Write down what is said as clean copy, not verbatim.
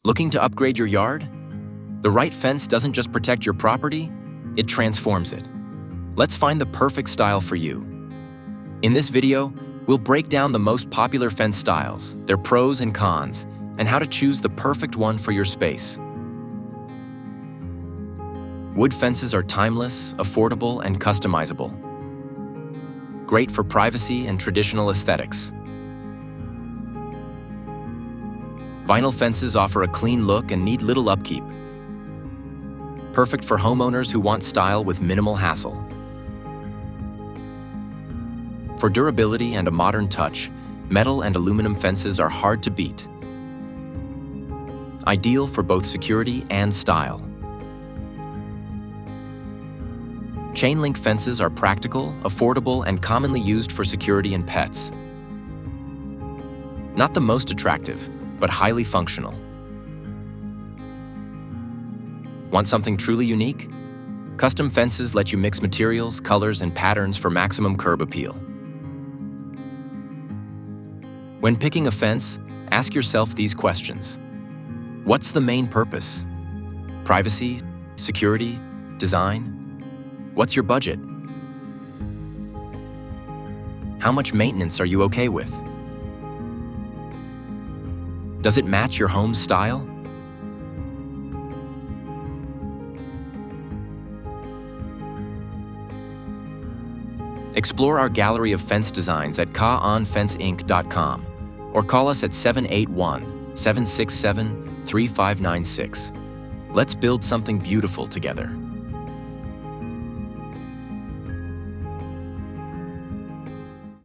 Looking to upgrade your yard? The right fence doesn't just protect your property, it transforms it. Let's find the perfect style for you. In this video, we'll break down the most popular fence styles, their pros and cons, and how to choose the perfect one for your space. Wood fences are timeless, affordable, and customizable. Great for privacy and traditional aesthetics. Vinyl fences offer a clean look and need little upkeep. Perfect for homeowners who want style with minimal hassle. For durability and a modern touch, metal and aluminum fences are hard to beat. Ideal for both security and style. Chain link fences are practical, affordable, and commonly used for security and pets. Not the most attractive, but highly functional. Want something truly unique? Custom fences let you mix materials, colors, and patterns for maximum curb appeal. When picking a fence, ask yourself these questions. What's the main purpose? Privacy, security, design? What's your budget? How much maintenance are you okay with? Does it match your home's style? Explore our gallery of fence designs at kaonfenceinc.com or call us at 781-767-3596. Let's build something beautiful together.